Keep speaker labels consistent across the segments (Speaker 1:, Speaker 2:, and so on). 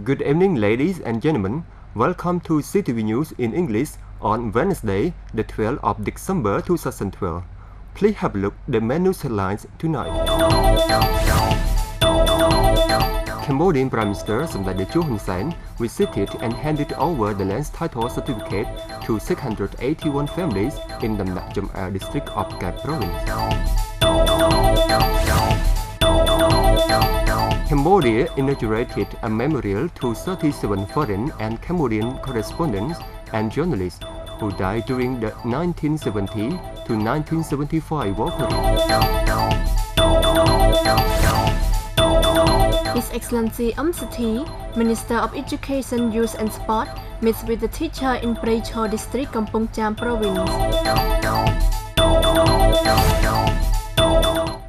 Speaker 1: Good evening, ladies and gentlemen. Welcome to SEATV News in English on Wednesday, the 12th of December 2012. Please have a look at the main news headlines tonight. Cambodian Prime Minister Samdech Techo Hun Sen visited and handed over the land title certificate to 681 families in the News-12-12-12 district of Kep province. Cambodia inaugurated a memorial to 37 foreign and Cambodian correspondents and journalists who died during the 1970 to 1975 war period.
Speaker 2: His Excellency Sati, Minister of Education, Youth and Sport, meets with the teacher in Prey Cho District, Kampong Cham Province.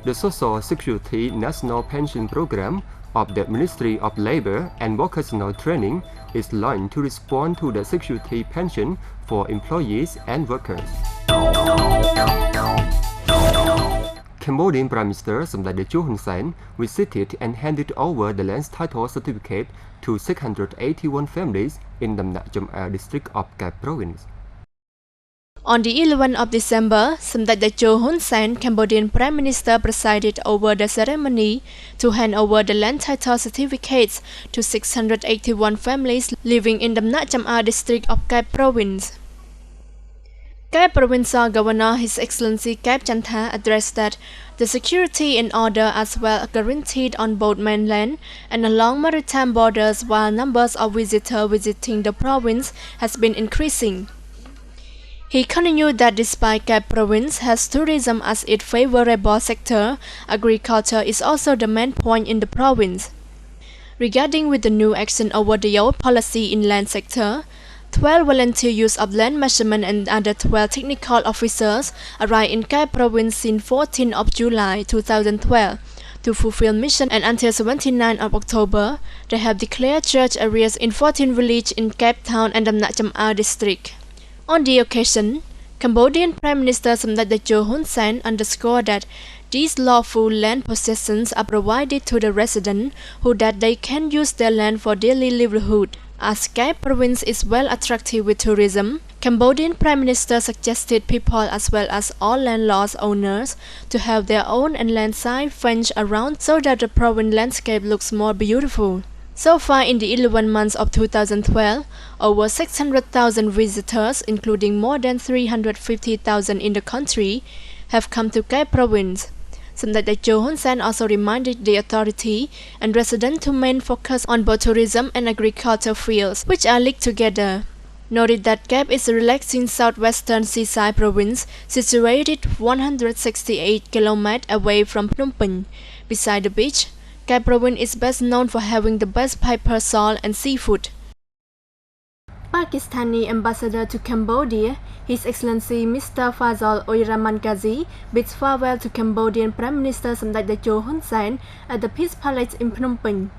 Speaker 1: The Social Security National Pension Program of the Ministry of Labor and Vocational Training is launched to respond to the security pension for employees and workers. Cambodian Prime Minister Samdech Techo Hun Sen visited and handed over the land title certificate to 681 families in the News-12-12-12 district of Kep province.
Speaker 2: On the 11th of December, Samdech Techo Hun Sen, Cambodian Prime Minister, presided over the ceremony to hand over the land title certificates to 681 families living in the News-12-12-12 district of Kep province. Kep Provincial Governor His Excellency Kep Chantha addressed that the security and order as well are guaranteed on both mainland and along maritime borders while numbers of visitors visiting the province has been increasing. He continued that despite Kep province has tourism as its favorable sector, agriculture is also the main point in the province. Regarding with the new action over the old policy in land sector, 12 volunteer use of land measurement and other 12 technical officers arrived in Kep province since 14 of July 2012 to fulfill mission, and until 29 of October, they have declared church areas in 14 villages in Kep town and the News-12-12-12 district. On the occasion, Cambodian Prime Minister Samdech Techo Hun Sen underscored that these lawful land possessions are provided to the residents who that they can use their land for daily livelihood. As Kep province is well attractive with tourism, Cambodian Prime Minister suggested people as well as all landlords owners to have their own and land side fence around so that the province landscape looks more beautiful. So far in the 11 months of 2012, over 600,000 visitors, including more than 350,000 in the country, have come to Kep province. Samdech Techo Hun Sen also reminded the authority and residents to main focus on both tourism and agriculture fields, which are linked together. Noted that Kep is a relaxing southwestern seaside province situated 168 km away from Phnom Penh. Beside the beach, Kep province is best known for having the best pepper salt and seafood. Pakistani ambassador to Cambodia, His Excellency Mr. Fazal Oiraman Ghazi, bids farewell to Cambodian Prime Minister Samdech Techo Hun Sen at the Peace Palace in Phnom Penh.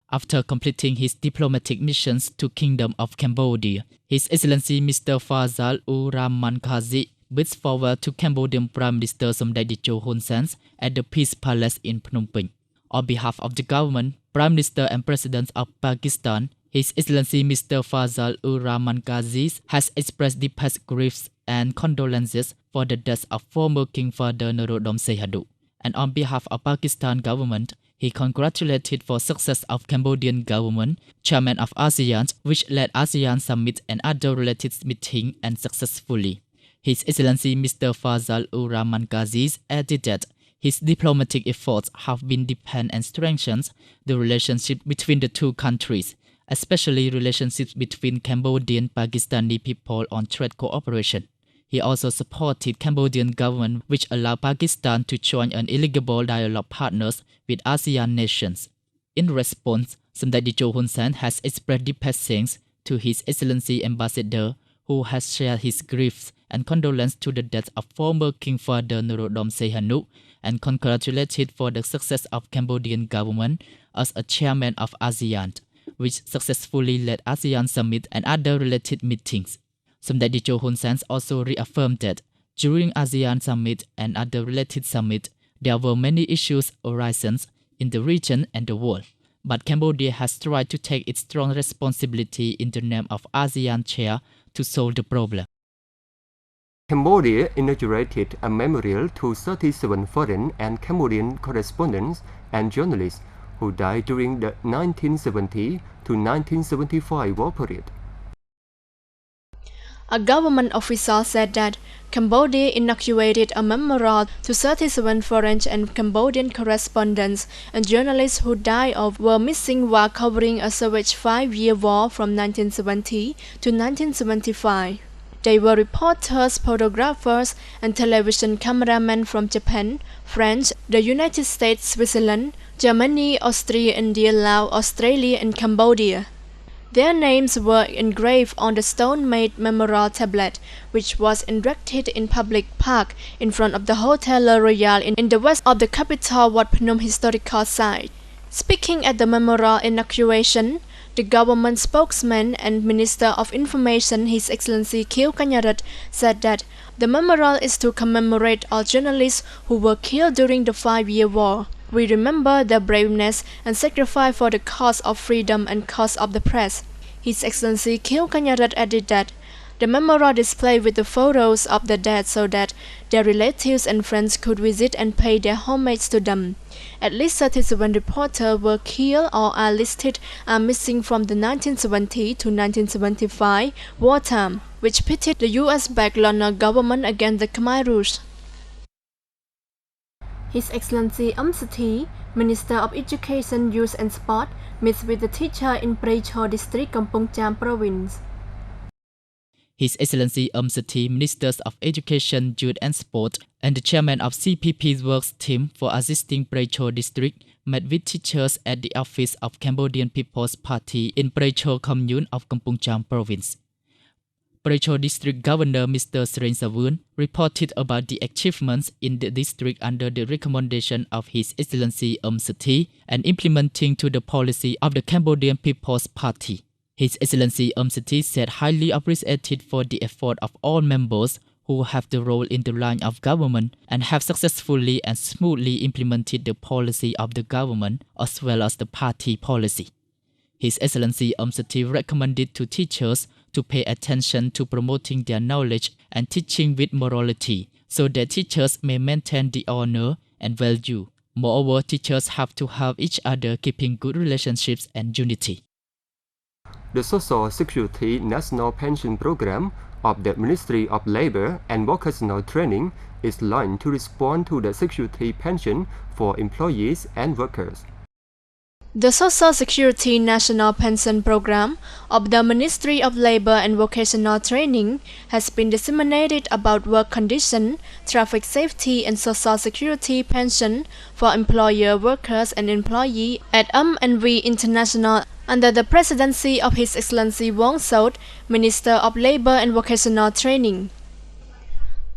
Speaker 3: After completing his diplomatic missions to Kingdom of Cambodia, His Excellency Mr. Fazal Oiraman Ghazi bids farewell to Cambodian Prime Minister Samdech Techo Hun Sen at the Peace Palace in Phnom Penh. On behalf of the government, Prime Minister and President of Pakistan, His Excellency Mr. Fazal Oiraman Ghazi has expressed deepest griefs and condolences for the death of former King Father Norodom Sihanouk. And on behalf of Pakistan government, he congratulated for success of Cambodian government, chairman of ASEAN, which led ASEAN summit and other related meetings and successfully. His Excellency Mr. Fazal Oiraman Ghazi added that his diplomatic efforts have been deepened and strengthened the relationship between the two countries, especially relationships between Cambodian and Pakistani people on trade cooperation. He also supported Cambodian government which allowed Pakistan to join an eligible dialogue partners with ASEAN nations. In response, Samdech Techo Hun Sen has expressed deepest thanks to His Excellency Ambassador, who has shared his griefs and condolence to the death of former King Father Norodom Sihanouk and congratulated for the success of Cambodian government as a chairman of ASEAN. which successfully led ASEAN Summit and other related meetings. Samdech Techo Hun Sen also reaffirmed that during ASEAN Summit and other related summits, there were many issues arising in the region and the world, but Cambodia has tried to take its strong responsibility in the name of ASEAN Chair to solve the problem.
Speaker 1: Cambodia inaugurated a memorial to 37 foreign and Cambodian correspondents and journalists who died during the 1970 to 1975 war period.
Speaker 2: A government official said that Cambodia inaugurated a memorial to 37 foreign and Cambodian correspondents and journalists who died or were missing while covering a savage 5-year war from 1970 to 1975. They were reporters, photographers, and television cameramen from Japan, France, the United States, Switzerland, Germany, Austria, India, Laos, Australia, and Cambodia. Their names were engraved on the stone-made memorial tablet, which was erected in public park in front of the Hotel Le Royal in the west of the capital Wat Phnom historical site. Speaking at the memorial inauguration, the government spokesman and Minister of Information, His Excellency Khieu Kanyarat, said that the memorial is to commemorate all journalists who were killed during the 5-year war. We remember their braveness and sacrifice for the cause of freedom and cause of the press. His Excellency Khieu Kanyarat added that the memorial displayed with the photos of the dead so that their relatives and friends could visit and pay their homage to them. At least 37 reporters were killed or are listed as missing from the 1970 to 1975 wartime, which pitted the US-backed Lona government against the Khmer Rouge. His Excellency Sati, Minister of Education, Youth and Sport, met with the teacher in Prey Cho District, Kampong Cham Province.
Speaker 3: His Excellency Sati, Ministers of Education, Youth and Sport, and the chairman of CPP's works team for assisting Prey Cho District met with teachers at the office of Cambodian People's Party in Prey Cho Commune of Kampong Cham Province. Prey Cho District Governor Mr. Sren Savun reported about the achievements in the district under the recommendation of His Excellency Sati and implementing to the policy of the Cambodian People's Party. His Excellency Sati said highly appreciated for the effort of all members who have the role in the line of government and have successfully and smoothly implemented the policy of the government as well as the party policy. His Excellency Sati recommended to teachers to pay attention to promoting their knowledge and teaching with morality so that teachers may maintain the honor and value. Moreover, teachers have to help each other keeping good relationships and unity.
Speaker 1: The Social Security National Pension Program of the Ministry of Labor and Vocational Training is launched to respond to the security pension for employees and workers.
Speaker 2: The Social Security National Pension Program of the Ministry of Labor and Vocational Training has been disseminated about work conditions, traffic safety, and Social Security pension for employer, workers, and employees at M&V International under the presidency of His Excellency Wong Saut, Minister of Labor and Vocational Training.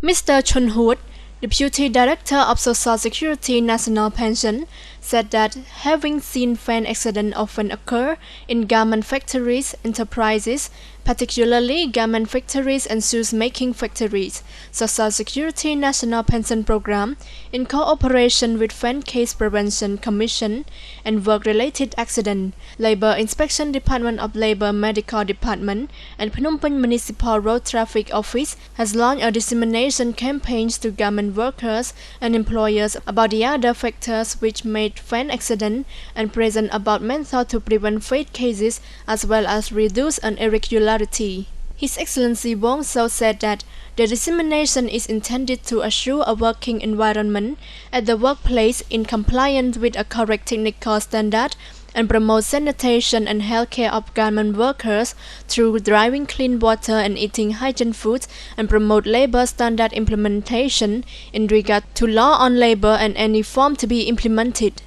Speaker 2: Mr. Chun Hoot, Deputy Director of Social Security National Pension, said that having seen fan accidents often occur in garment factories, enterprises, particularly garment factories and shoes-making factories, Social Security National Pension Program, in cooperation with Fan Case Prevention Commission and Work-Related Accident, Labor Inspection Department of Labor Medical Department, and Phnom Penh Municipal Road Traffic Office, has launched a dissemination campaign to garment workers and employers about the other factors which made fan accident and present about methods to prevent fatal cases as well as reduce an irregularity. His Excellency Wong Saut said that the dissemination is intended to assure a working environment at the workplace in compliance with a correct technical standard and promote sanitation and health care of garment workers through driving clean water and eating hygiene foods and promote labor standard implementation in regard to law on labor and any form to be implemented.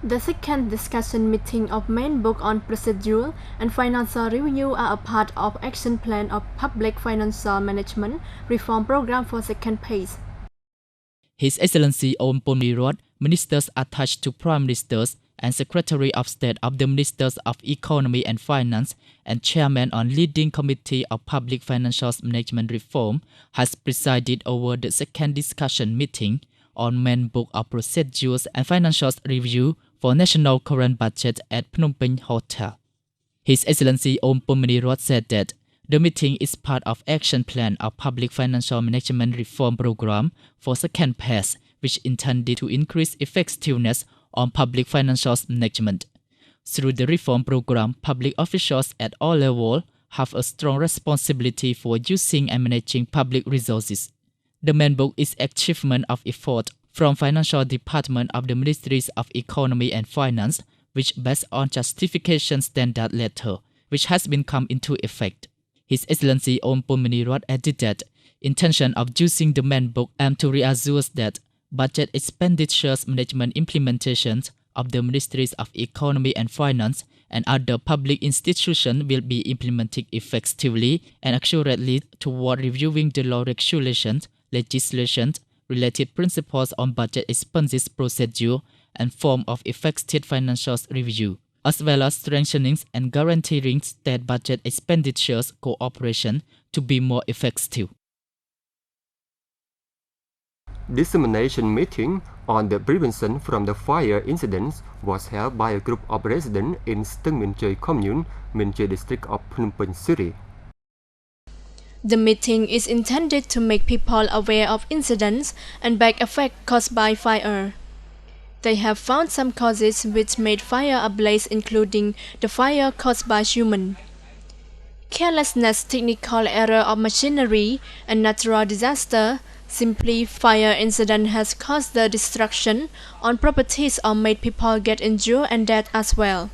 Speaker 2: The second discussion meeting of Main Book on Procedure and Financial Review are a part of Action Plan of Public Financial Management Reform Program for second phase.
Speaker 3: His Excellency Om Pomnirot, ministers attached to Prime Ministers and Secretary of State of the Ministers of Economy and Finance and Chairman on Leading Committee of Public Financial Management Reform, has presided over the second discussion meeting on Main Book of Procedures and Financial Review for National Current Budget at Phnom Penh Hotel. His Excellency Om Pominirat said that the meeting is part of Action Plan of Public Financial Management Reform Program for second phase, which intended to increase effectiveness on public financial management. Through the reform program, public officials at all levels have a strong responsibility for using and managing public resources. The main book is achievement of effort from Financial Department of the Ministries of Economy and Finance, which based on justification standard letter, which has been come into effect. His Excellency Om Pominirat added that intention of using the main book aims to reassure that budget expenditures management implementations of the Ministries of Economy and Finance and other public institutions will be implemented effectively and accurately toward reviewing the law regulations, legislation, related principles on budget expenses procedure and form of effective financial review, as well as strengthening and guaranteeing state budget expenditures cooperation to be more effective.
Speaker 1: Dissemination meeting on the prevention from the fire incidents was held by a group of residents in Steng Min Choi Commune, Min Choi district of Phnom Penh City.
Speaker 2: The meeting is intended to make people aware of incidents and back effects caused by fire. They have found some causes which made fire ablaze, including the fire caused by human carelessness, technical error of machinery, and natural disaster. Simply, fire incident has caused the destruction on properties or made people get injured and dead as well.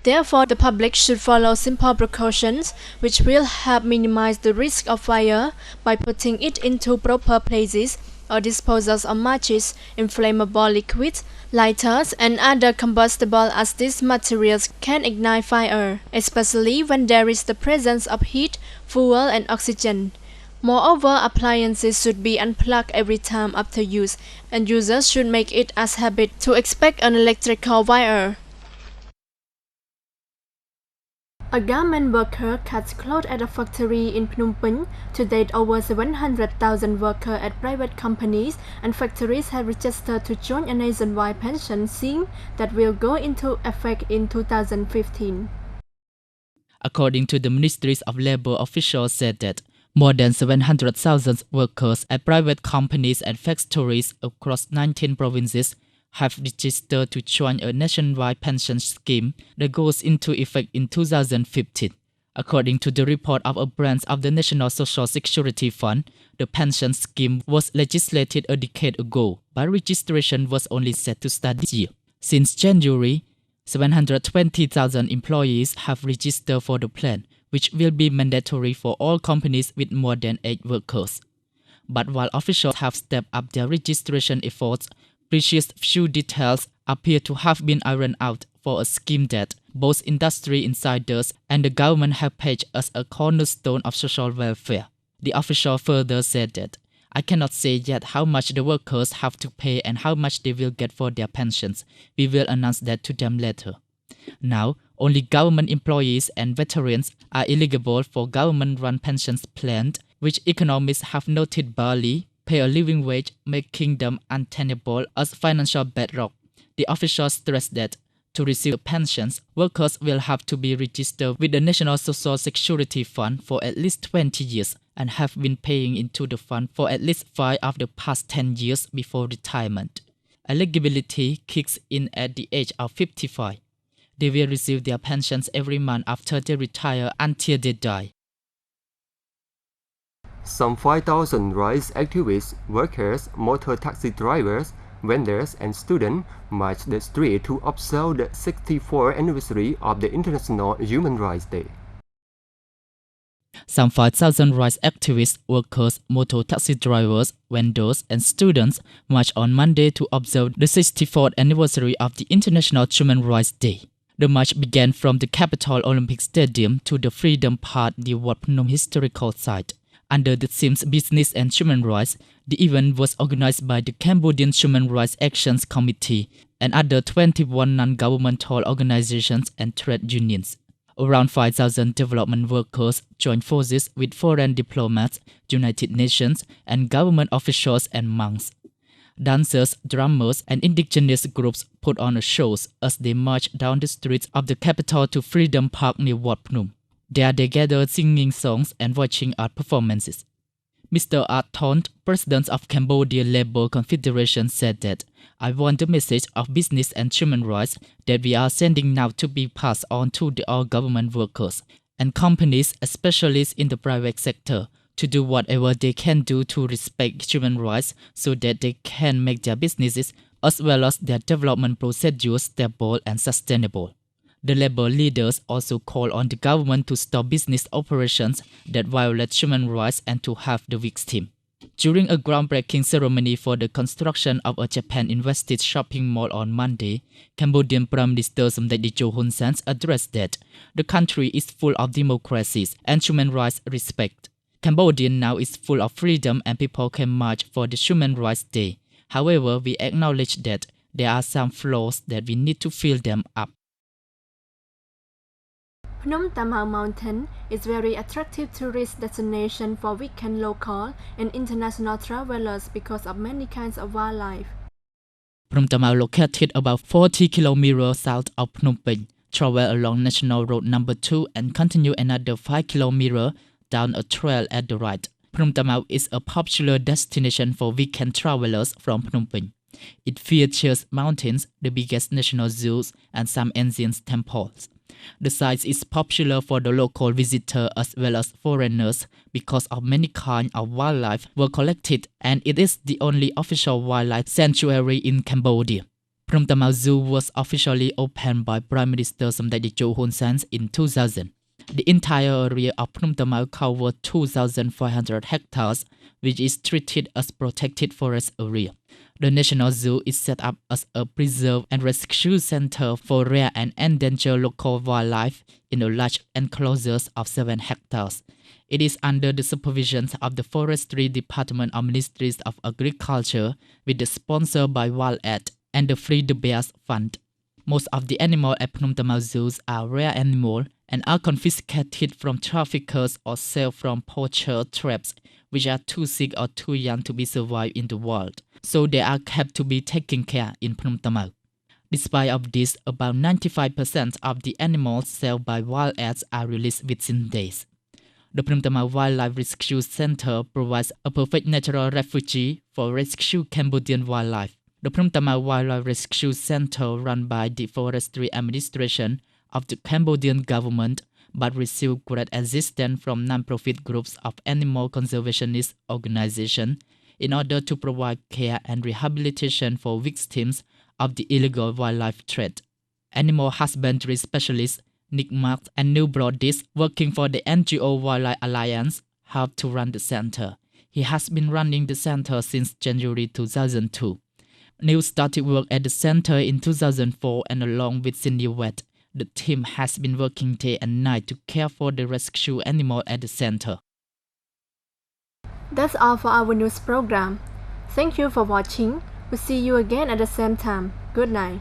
Speaker 2: Therefore, the public should follow simple precautions which will help minimize the risk of fire by putting it into proper places or disposals of matches, inflammable liquids, lighters, and other combustible, as these materials can ignite fire, especially when there is the presence of heat, fuel, and oxygen. Moreover, appliances should be unplugged every time after use, and users should make it as habit to expect an electrical wire. A garment worker cuts clothes at a factory in Phnom Penh. To date, over 700,000 workers at private companies and factories have registered to join a nationwide pension scheme that will go into effect in 2015.
Speaker 3: According to the Ministries of Labour, officials said that more than 700,000 workers at private companies and factories across 19 provinces have registered to join a nationwide pension scheme that goes into effect in 2015. According to the report of a branch of the National Social Security Fund, the pension scheme was legislated a decade ago, but registration was only set to start this year. Since January, 720,000 employees have registered for the plan, which will be mandatory for all companies with more than 8 workers. But while officials have stepped up their registration efforts, precious few details appear to have been ironed out for a scheme that both industry insiders and the government have paid as a cornerstone of social welfare. The official further said that, "I cannot say yet how much the workers have to pay and how much they will get for their pensions. We will announce that to them later." Now, only government employees and veterans are eligible for government-run pensions plans, which economists have noted barely pay a living wage, making them untenable as financial bedrock. The officials stressed that to receive pensions, workers will have to be registered with the National Social Security Fund for at least 20 years and have been paying into the fund for at least 5 of the past 10 years before retirement. Eligibility kicks in at the age of 55. They will receive their pensions every month after they retire until they die.
Speaker 1: Some 5,000 rights activists, workers, motor taxi drivers, vendors, and students marched the street to observe the 64th anniversary of the International Human Rights Day.
Speaker 3: Some 5,000 rights activists, workers, motor taxi drivers, vendors, and students marched on Monday to observe the 64th anniversary of the International Human Rights Day. The march began from the Capital Olympic Stadium to the Freedom Park near Wat Phnom Historical Site. Under the themes Business and Human Rights, the event was organized by the Cambodian Human Rights Actions Committee and other 21 non-governmental organizations and trade unions. Around 5,000 development workers joined forces with foreign diplomats, United Nations, and government officials and monks. Dancers, drummers, and indigenous groups put on shows as they marched down the streets of the capital to Freedom Park near Wat Phnom. There they gathered singing songs and watching art performances. Mr. Art Thont, president of Cambodia Labour Confederation, said that, "I want the message of business and human rights that we are sending now to be passed on to all government workers and companies, especially in the private sector, to do whatever they can do to respect human rights so that they can make their businesses as well as their development procedures stable and sustainable." The labor leaders also call on the government to stop business operations that violate human rights and to have the victim. During a groundbreaking ceremony for the construction of a Japan-invested shopping mall on Monday, Cambodian Prime Minister Somdech Techo Hun Sen addressed that the country is full of democracies and human rights respect. Cambodia now is full of freedom and people can march for the Human Rights Day. However, we acknowledge that there are some flaws that we need to fill them up.
Speaker 2: Phnom Tamau Mountain is a very attractive tourist destination for weekend local and international travelers because of many kinds of wildlife.
Speaker 3: Phnom Tamau, located about 40 kilometers south of Phnom Penh, travel along National Road Number 2 and continue another 5 kilometers down a trail at the right. Phnom Tamau is a popular destination for weekend travelers from Phnom Penh. It features mountains, the biggest national zoos, and some ancient temples. The site is popular for the local visitor as well as foreigners because of many kinds of wildlife were collected, and it is the only official wildlife sanctuary in Cambodia. Phnom Tamau Zoo was officially opened by Prime Minister Somdech Techo Hun Sen in 2000. The entire area of Phnom Tamau covers 2,500 hectares, which is treated as protected forest area. The National Zoo is set up as a preserve and rescue center for rare and endangered local wildlife in a large enclosure of 7 hectares. It is under the supervision of the Forestry Department of Ministries of Agriculture, with the sponsor by WildAid and the Free the Bears Fund. Most of the animals at Phnom Tamau Zoos are rare animals and are confiscated from traffickers or sold from poacher traps, which are too sick or too young to be survived in the wild. So they are kept to be taken care in Phnom Tamau. Despite of this, about 95% of the animals sold by WildAid are released within days. The Phnom Tamau Wildlife Rescue Center provides a perfect natural refuge for rescue Cambodian wildlife. The Phnom Tamau Wildlife Rescue Center, run by the Forestry Administration of the Cambodian government, but receive great assistance from non-profit groups of animal conservationist organizations in order to provide care and rehabilitation for victims of the illegal wildlife trade. Animal husbandry specialist Nick Marks and Neil Brodis, working for the NGO Wildlife Alliance, helped to run the center. He has been running the center since January 2002. Neil started work at the center in 2004, and along with Cindy Wett, the team has been working day and night to care for the rescue animal at the center.
Speaker 2: That's all for our news program. Thank you for watching. We'll see you again at the same time. Good night.